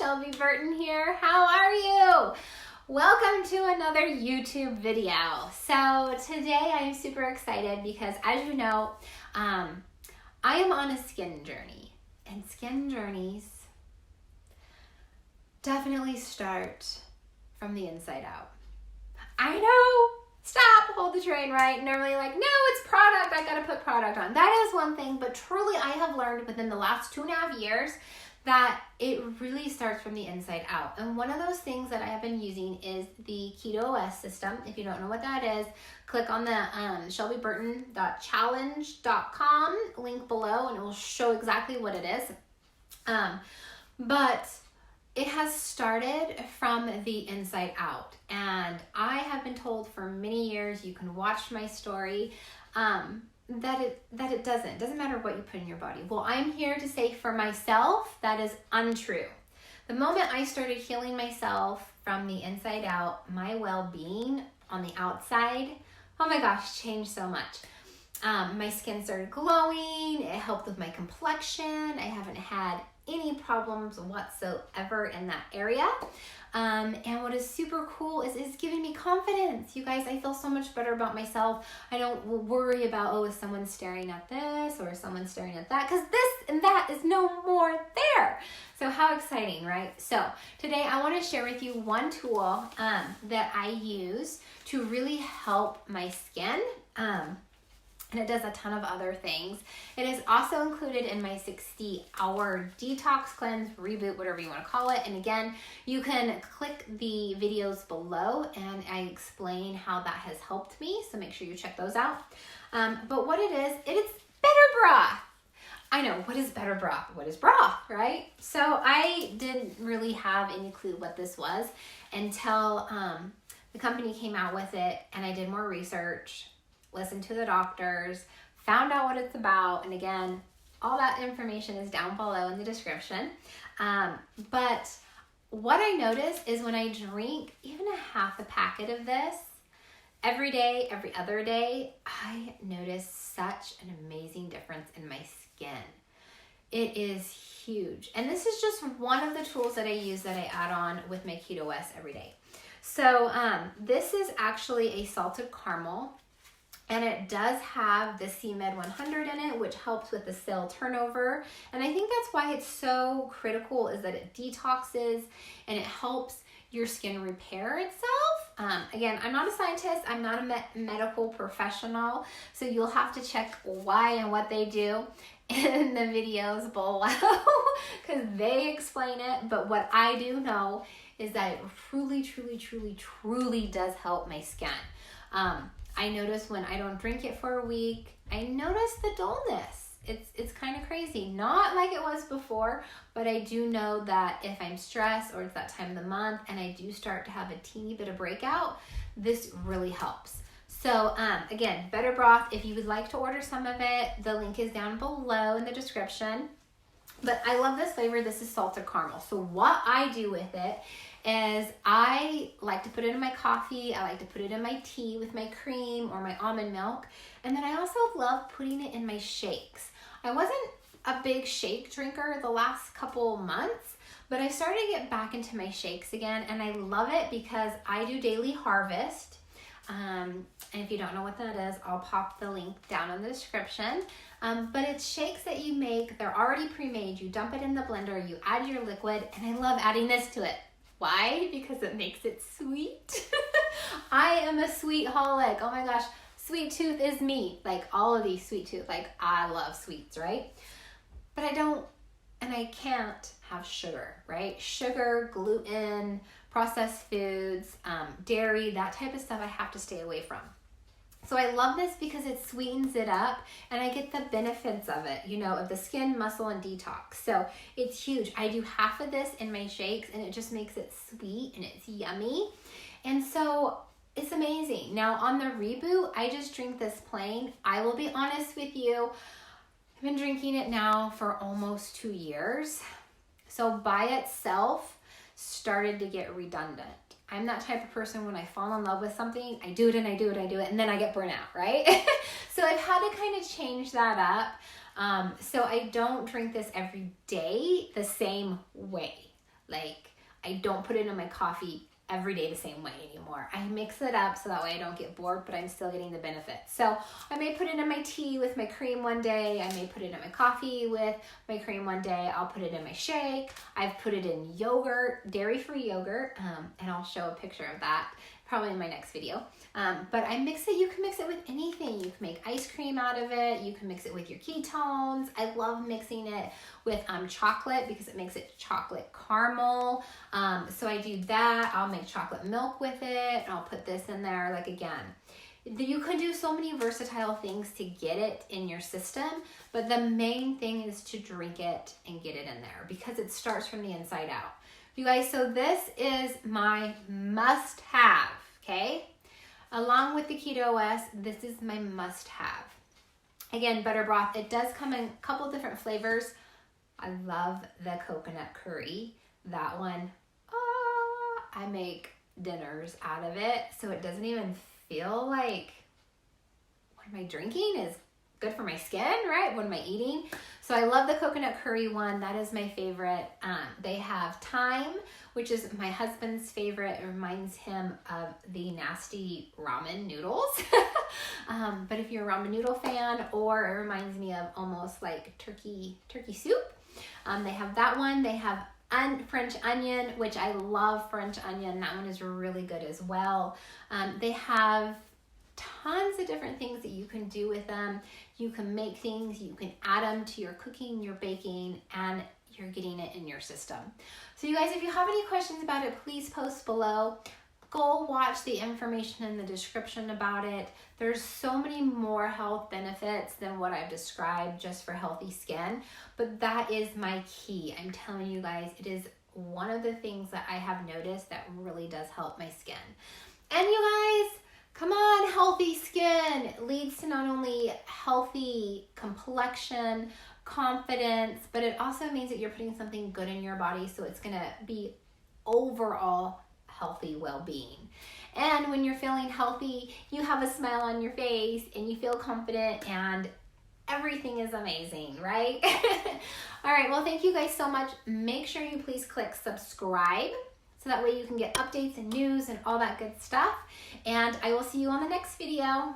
Shelby Burton here. How are you? Welcome to another YouTube video. So today I am super excited because, as you know, I am on a skin journey, and skin journeys definitely start from the inside out. I know. Stop, hold the train, right? Normally like, no, it's product. I gotta put product on. That is one thing, but truly I have learned within the last 2.5 years that it really starts from the inside out. And one of those things that I have been using is the ketonemomboss system. If you don't know what that is, click on the shelbyburton.challenge.com link below and it will show exactly what it is. But it has started from the inside out. And I have been told for many years, you can watch my story, that it doesn't matter what you put in your body. Well, I'm here to say for myself, that is untrue. The moment I started healing myself from the inside out, my well-being on the outside, oh my gosh, changed so much. My skin started glowing. It helped with my complexion. I haven't had any problems whatsoever in that area. And what is super cool is it's giving me confidence. You guys, I feel so much better about myself. I don't worry about, oh, is someone staring at this or is someone staring at that? Because this and that is no more there. So how exciting, right? So today I want to share with you one tool that I use to really help my skin. And it does a ton of other things. It is also included in my 60-hour detox cleanse, reboot, whatever you want to call it. And again, you can click the videos below and I explain how that has helped me. So make sure you check those out. But what it is better broth. I know, what is better broth? What is broth, right? So I didn't really have any clue what this was until the company came out with it and I did more research, listened to the doctors, found out what it's about. And again, all that information is down below in the description. But what I notice is when I drink even a half a packet of this every day, every other day, I notice such an amazing difference in my skin. It is huge. And this is just one of the tools that I use that I add on with my ketonemomboss every day. So this is actually a salted caramel. And it does have the CMed 100 in it, which helps with the cell turnover. And I think that's why it's so critical, is that it detoxes and it helps your skin repair itself. Again, I'm not a scientist. I'm not a medical professional. So you'll have to check why and what they do in the videos below because they explain it. But what I do know is that it truly, truly, truly, truly does help my skin. I notice when I don't drink it for a week, I notice the dullness. It's kind of crazy. Not like it was before, but I do know that if I'm stressed or it's that time of the month and I do start to have a teeny bit of breakout, this really helps. So again, better broth. If you would like to order some of it, the link is down below in the description. But I love this flavor. This is salted caramel. So what I do with it is I like to put it in my coffee. I like to put it in my tea with my cream or my almond milk. And then I also love putting it in my shakes. I wasn't a big shake drinker the last couple months, but I started to get back into my shakes again. And I love it because I do Daily Harvest. And if you don't know what that is, I'll pop the link down in the description. But it's shakes that you make. They're already pre-made. You dump it in the blender. You add your liquid. And I love adding this to it. Why? Because it makes it sweet. I am a sweet-holic. Oh my gosh. Sweet tooth is me. Like all of these sweet tooth. Like I love sweets, right? But I don't and I can't have sugar, right? Sugar, gluten, processed foods, dairy, that type of stuff I have to stay away from. So I love this because it sweetens it up and I get the benefits of it, you know, of the skin, muscle, and detox. So it's huge. I do half of this in my shakes and it just makes it sweet and it's yummy. And so it's amazing. Now on the reboot, I just drink this plain. I will be honest with you. I've been drinking it now for almost 2 years. So by itself started to get redundant. I'm that type of person when I fall in love with something, I do it and I do it, and then I get burnt out, right? So I've had to kind of change that up. So I don't drink this every day the same way. Like, I don't put it in my coffee every day the same way anymore. I mix it up so that way I don't get bored, but I'm still getting the benefits. So I may put it in my tea with my cream one day. I may put it in my coffee with my cream one day. I'll put it in my shake. I've put it in yogurt, dairy-free yogurt, and I'll show a picture of that probably in my next video. But I mix it. You can mix it with anything. You can make ice cream out of it. You can mix it with your ketones. I love mixing it with chocolate because it makes it chocolate caramel. So I do that. I'll make chocolate milk with it. And I'll put this in there. Like, again, you can do so many versatile things to get it in your system, but the main thing is to drink it and get it in there because it starts from the inside out. You guys, so this is my must-have, okay? Along with the Keto OS, this is my must-have. Again, butter broth. It does come in a couple different flavors. I love the coconut curry. That one, I make dinners out of it, so it doesn't even feel like what am I drinking is good for my skin, right? What am I eating? So I love the coconut curry one. That is my favorite. They have thyme, which is my husband's favorite. It reminds him of the nasty ramen noodles. But if you're a ramen noodle fan, or it reminds me of almost like turkey soup. They have that one. They have French onion, which I love French onion. That one is really good as well. They have tons of different things that you can do with them. You can make things, you can add them to your cooking, your baking, and you're getting it in your system. So you guys, if you have any questions about it, please post below. Go watch the information in the description about it. There's so many more health benefits than what I've described just for healthy skin, but that is my key. I'm telling you guys, it is one of the things that I have noticed that really does help my skin. And you guys, come on, healthy skin leads to not only healthy complexion, confidence, but it also means that you're putting something good in your body, so it's gonna be overall healthy well-being. And when you're feeling healthy, you have a smile on your face and you feel confident and everything is amazing, right? All right, well, thank you guys so much. Make sure you please click subscribe so that way you can get updates and news and all that good stuff. And I will see you on the next video.